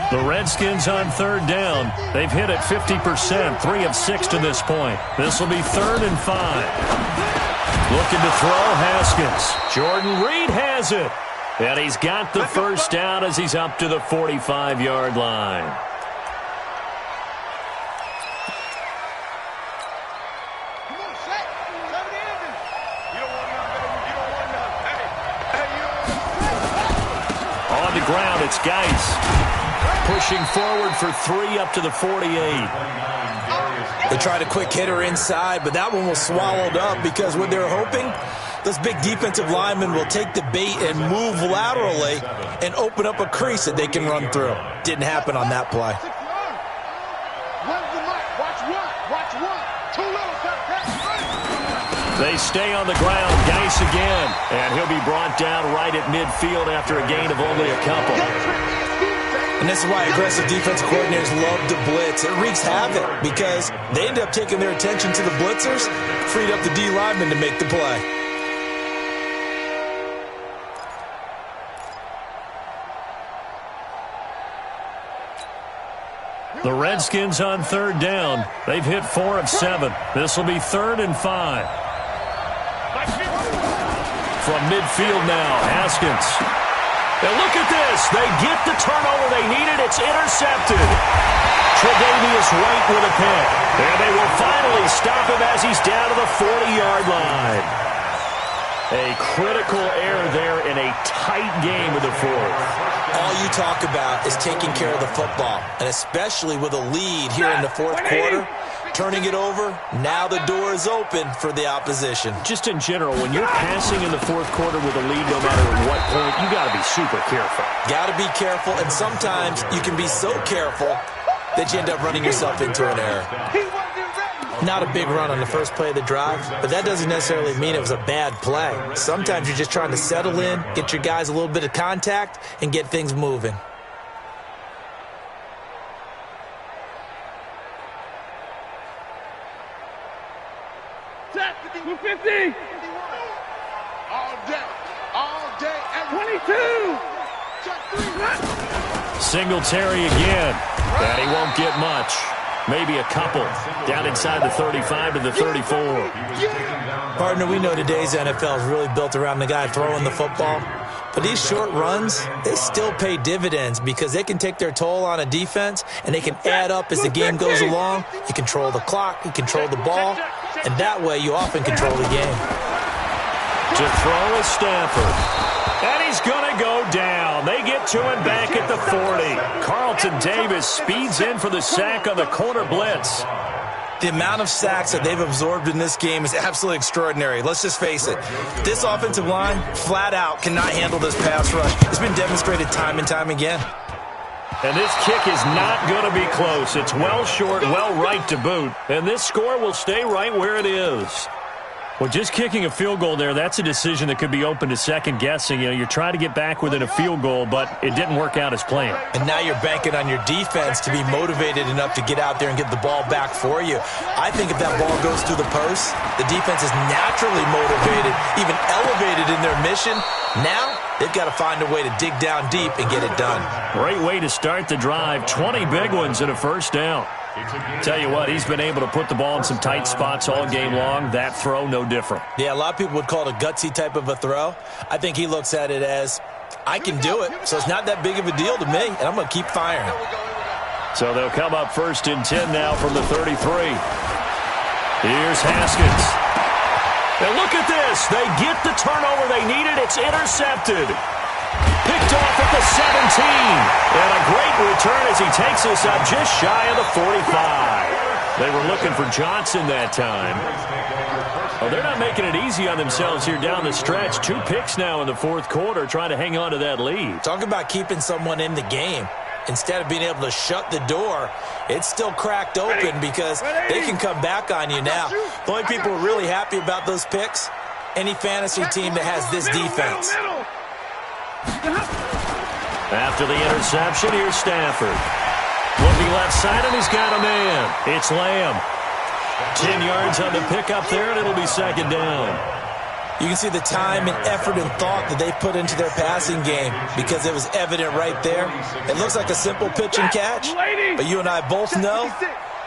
The Redskins on 3rd down. They've hit it 50%, 3 of 6 to this point. This will be 3rd and 5. Looking to throw, Haskins. Jordan Reed has it. And he's got the first down as he's up to the 45-yard line. Come on, Shaq. Tell me the engine. You don't want nothing. You don't want nothing. Hey, you don't want nothing. On the ground, it's Geis. Pushing forward for 3 up to the 48. They tried a quick hitter inside, but that one was swallowed up because what they're hoping, those big defensive linemen will take the bait and move laterally and open up a crease that they can run through. Didn't happen on that play. When's the mic? Watch one. Watch one. Too little, sir. They stay on the ground. Geis again. And he'll be brought down right at midfield after a gain of only a couple. And this is why aggressive defense coordinators love to blitz. It wreaks havoc because they end up taking their attention to the blitzers, freed up the D linemen to make the play. The Redskins on 3rd down. They've hit 4 of 7. This will be 3rd and 5. From midfield now, Haskins. Now look at this. They get the turnover they needed. It's intercepted. Tre'Davious White with a pick. And they will finally stop him as he's down to the 40-yard line. A critical error there in a tight game of the 4th. All you talk about is taking care of the football, and especially with a lead here in the 4th quarter, turning it over, now the door is open for the opposition. Just in general, when you're passing in the 4th quarter with a lead, no matter at what point, you got to be super careful. Got to be careful, and sometimes you can be so careful that you end up running yourself into an error. Not a big run on the first play of the drive, but that doesn't necessarily mean it was a bad play. Sometimes you're just trying to settle in, get your guys a little bit of contact, and get things moving. Set 50. All day, and 22. Singletary again, and he won't get much. Maybe a couple. Down inside the 35 to the 34. Partner, we know today's NFL is really built around the guy throwing the football. But these short runs, they still pay dividends because they can take their toll on a defense and they can add up as the game goes along. You control the clock, you control the ball, and that way you often control the game. To throw is Stafford. And he's going to go down. They get to him back at the 40. Carlton Davis speeds in for the sack on the corner blitz. The amount of sacks that they've absorbed in this game is absolutely extraordinary. Let's just face it. This offensive line, flat out, cannot handle this pass rush. It's been demonstrated time and time again. And this kick is not going to be close. It's well short, well right to boot. And this score will stay right where it is. Well, just kicking a field goal there, that's a decision that could be open to second guessing. You know, you're trying to get back within a field goal, but it didn't work out as planned. And now you're banking on your defense to be motivated enough to get out there and get the ball back for you. I think if that ball goes through the post, the defense is naturally motivated, even elevated in their mission. Now they've got to find a way to dig down deep and get it done. Great way to start the drive. 20 big ones and a first down. Tell you what, he's been able to put the ball in some tight spots all game long. That throw, no different. Yeah, a lot of people would call it a gutsy type of a throw. I think he looks at it as, I can do it, so it's not that big of a deal to me, and I'm going to keep firing. So they'll come up 1st and 10 now from the 33. Here's Haskins. And look at this. They get the turnover they needed. It's intercepted. Picked off at the 17. And a great return as he takes us up just shy of the 45. They were looking for Johnson that time. Oh, they're not making it easy on themselves here down the stretch. 2 picks now in the fourth quarter trying to hang on to that lead. Talk about keeping someone in the game. Instead of being able to shut the door, it's still cracked open because they can come back on you now. The only people who are really happy about those picks, any fantasy team that has this defense. After the interception, here's Stafford. Looking left side, and he's got a man. It's Lamb. 10 yards on the pickup there, and it'll be second down. You can see the time and effort and thought that they put into their passing game because it was evident right there. It looks like a simple pitch and catch, but you and I both know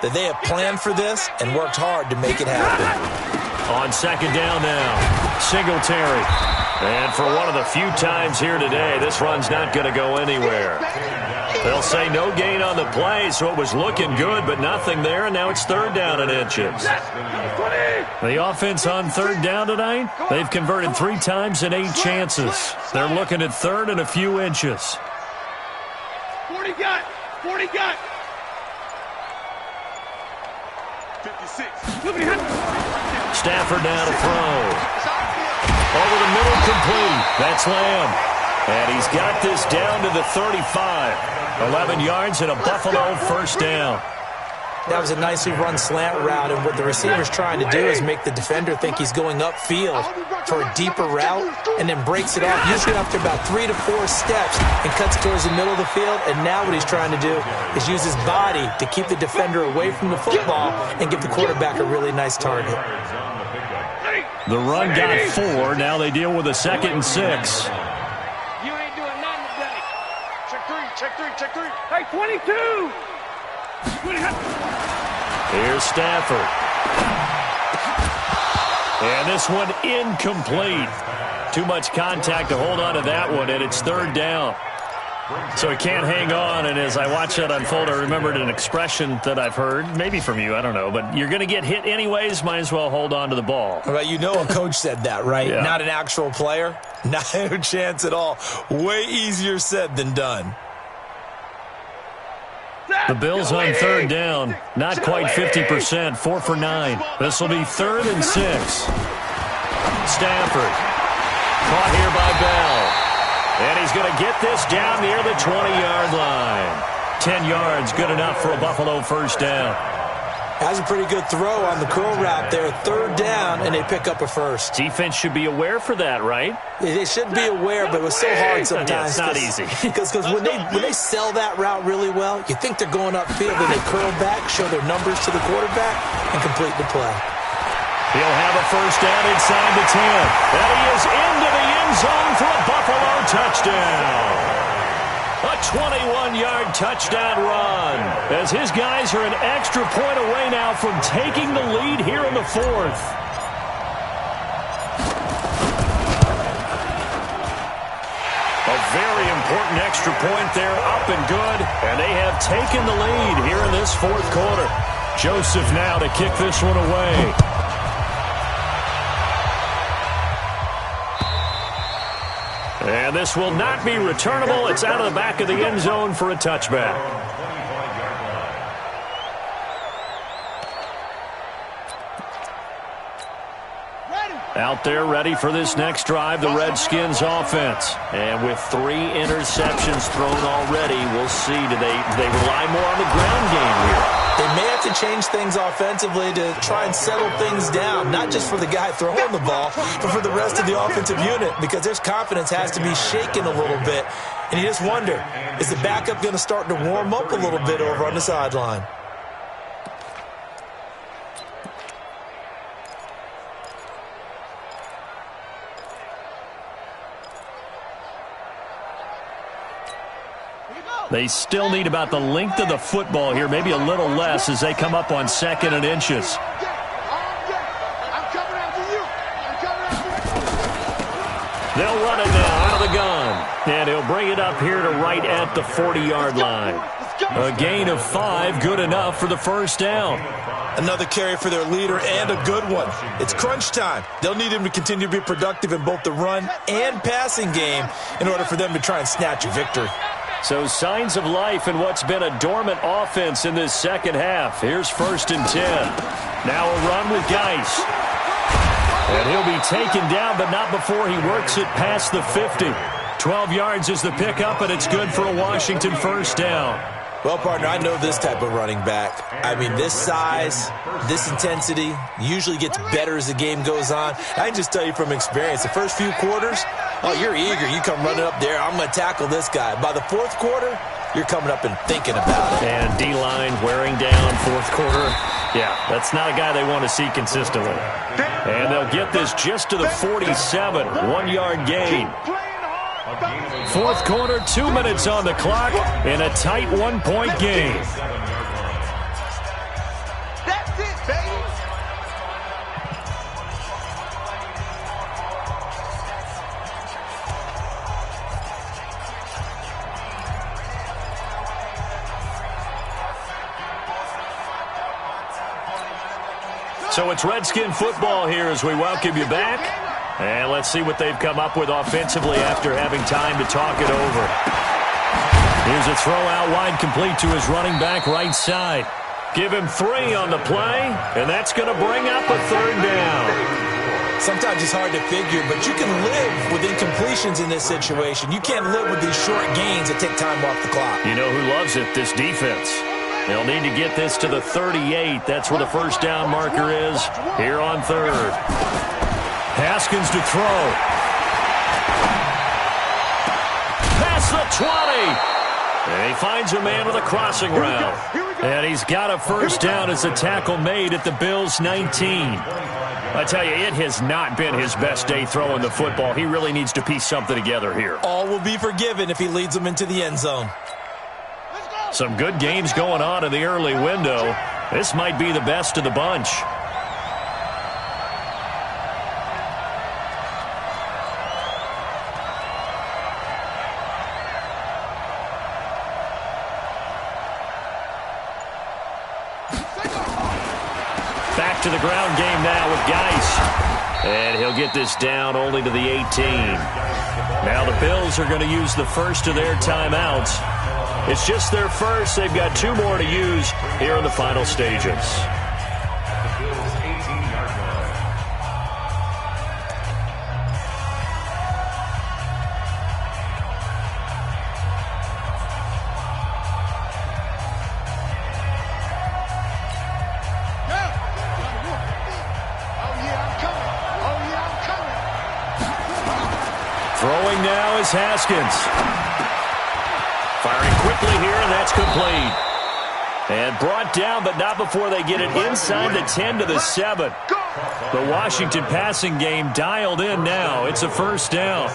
that they have planned for this and worked hard to make it happen. On second down now, Singletary. And for one of the few times here today, this run's not going to go anywhere. They'll say no gain on the play, so it was looking good, but nothing there, and now it's third down and inches. The offense on third down tonight, they've converted 3 times in 8 chances. They're looking at third and a few inches. 40 got. 56. Stafford now to throw. Over the middle, complete. That's Lamb. And he's got this down to the 35. 11 yards and a Buffalo first down. That was a nicely run slant route, and what the receiver's trying to do is make the defender think he's going upfield for a deeper route and then breaks it off, usually after about 3 to 4 steps, and cuts towards the middle of the field. And now what he's trying to do is use his body to keep the defender away from the football and give the quarterback a really nice target. The run got 4. Now they deal with a 2nd and 6. You ain't doing nothing today. Check three. Hey, 22. Here's Stafford. And this one incomplete. Too much contact to hold on to that one, and it's third down. So he can't hang on, and as I watch that unfold, I remembered an expression that I've heard, maybe from you, I don't know, but you're going to get hit anyways, might as well hold on to the ball. Well, you know a coach said that, right? Yeah. Not an actual player. Not a chance at all. Way easier said than done. The Bills on third down, not quite 50%, 4 for 9. This will be 3rd and 6. Stafford, caught here by Bell. And he's going to get this down near the 20-yard line. 10 yards, good enough for a Buffalo first down. That's a pretty good throw on the curl route there. 3rd down, and they pick up a first. Defense should be aware for that, right? They should be aware, but it was so hard sometimes. Yeah, it's not easy. Because when they sell that route really well, you think they're going upfield, and they curl back, show their numbers to the quarterback, and complete the play. He'll have a first down inside the 10. And he is into the end zone for a Buffalo touchdown. A 21-yard touchdown run as his guys are an extra point away now from taking the lead here in the 4th. A very important extra point there, up and good, and they have taken the lead here in this 4th quarter. Joseph now to kick this one away. And this will not be returnable. It's out of the back of the end zone for a touchback. Out there ready for this next drive, the Redskins offense. And with 3 interceptions thrown already, we'll see. Do they rely more on the ground game here? They may have to change things offensively to try and settle things down, not just for the guy throwing the ball, but for the rest of the offensive unit, because their confidence has to be shaken a little bit. And you just wonder, is the backup going to start to warm up a little bit over on the sideline? They still need about the length of the football here, maybe a little less as they come up on 2nd and inches. They'll run it now out of the gun. And he'll bring it up here to right at the 40-yard line. A gain of 5, good enough for the first down. Another carry for their leader and a good one. It's crunch time. They'll need him to continue to be productive in both the run and passing game in order for them to try and snatch a victory. So signs of life in what's been a dormant offense in this second half. Here's 1st and 10. Now a run with Geis. And he'll be taken down, but not before he works it past the 50. 12 yards is the pickup, and it's good for a Washington first down. Well, partner, I know this type of running back. I mean, this size, this intensity usually gets better as the game goes on. I can just tell you from experience, the first few quarters, oh, you're eager. You come running up there, I'm going to tackle this guy. By the 4th quarter, you're coming up and thinking about it. And D-line wearing down 4th quarter. Yeah, that's not a guy they want to see consistently. And they'll get this just to the 47, 1-yard gain. 4th quarter, 2 minutes on the clock in a tight 1-point game. That's it, baby. So it's Redskin football here as we welcome you back. And let's see what they've come up with offensively after having time to talk it over. Here's a throw out wide, complete to his running back right side. Give him 3 on the play, and that's going to bring up a 3rd down. Sometimes it's hard to figure, but you can live with incompletions in this situation. You can't live with these short gains that take time off the clock. You know who loves it? This defense. They'll need to get this to the 38. That's where the first down marker is here on 3rd. Haskins to throw. Past the 20. And he finds a man with a crossing route. And he's got a first down as a tackle made at the Bills' 19. I tell you, it has not been his best day throwing the football. He really needs to piece something together here. All will be forgiven if he leads them into the end zone. Some good games going on in the early window. This might be the best of the bunch. Back to the ground game now with Geis. And he'll get this down only to the 18. Now the Bills are going to use the first of their timeouts. It's just their first. They've got 2 more to use here in the final stages. Throwing now is Haskins. Firing quickly here, and that's complete. And brought down, but not before they get it inside the 10 to the 7. The Washington passing game dialed in now. It's a first down.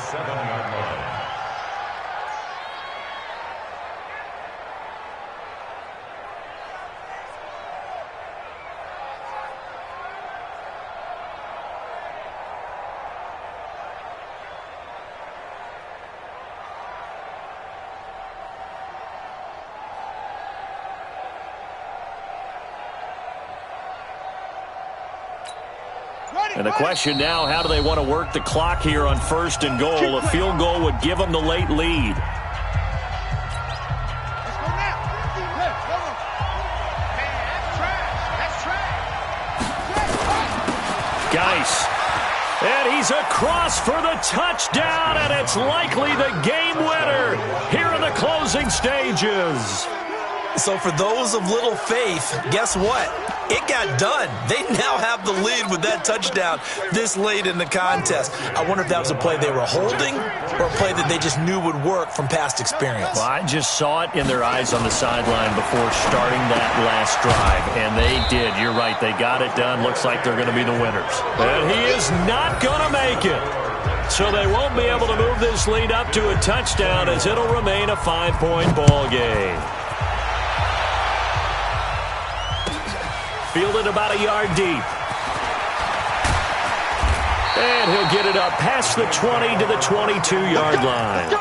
And the question now, how do they want to work the clock here on 1st and goal? A field goal would give them the late lead. Geis. And he's across for the touchdown, and it's likely the game winner here in the closing stages. So for those of little faith, guess what? It got done. They now have the lead with that touchdown this late in the contest. I wonder if that was a play they were holding or a play that they just knew would work from past experience. Well, I just saw it in their eyes on the sideline before starting that last drive, and they did. You're right. They got it done. Looks like they're going to be the winners. And he is not going to make it. So they won't be able to move this lead up to a touchdown as it'll remain a 5-point ball game. Fielded about a yard deep. And he'll get it up past the 20 to the 22-yard line.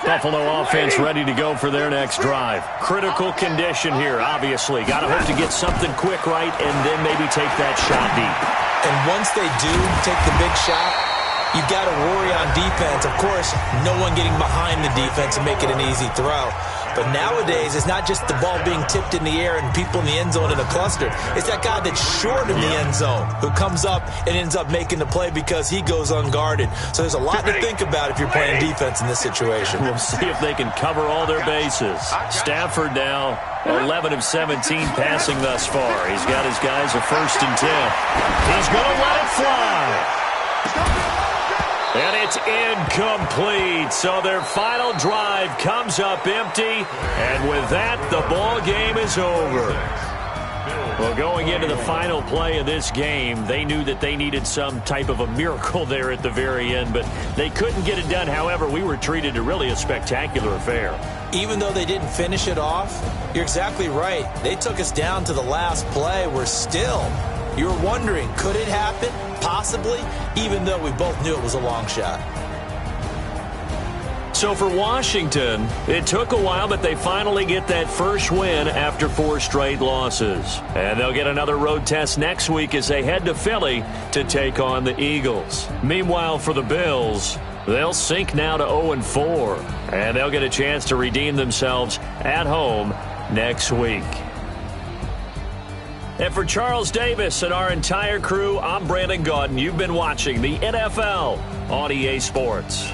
Buffalo offense ready to go for their next drive. Critical condition here, obviously. Got to hope to get something quick right and then maybe take that shot deep. And once they do take the big shot, you've got to worry on defense. Of course, no one getting behind the defense and make it an easy throw. But nowadays, it's not just the ball being tipped in the air and people in the end zone in a cluster. It's that guy that's short in the end zone who comes up and ends up making the play because he goes unguarded. So there's a lot to think about if you're playing defense in this situation. We'll see if they can cover all their bases. Stafford now 11 of 17 passing thus far. He's got his guys a 1st and 10. He's going to let it fly. And it's incomplete. So their final drive comes up empty. And with that, the ball game is over. Well, going into the final play of this game, they knew that they needed some type of a miracle there at the very end, but they couldn't get it done. However, we were treated to really a spectacular affair. Even though they didn't finish it off, you're exactly right. They took us down to the last play. We're still, you were wondering, could it happen? Possibly, even though we both knew it was a long shot. So for Washington, it took a while, but they finally get that first win after 4 straight losses. And they'll get another road test next week as they head to Philly to take on the Eagles. Meanwhile, for the Bills, they'll sink now to 0-4, and they'll get a chance to redeem themselves at home next week. And for Charles Davis and our entire crew, I'm Brandon Gaudin. You've been watching the NFL on EA Sports.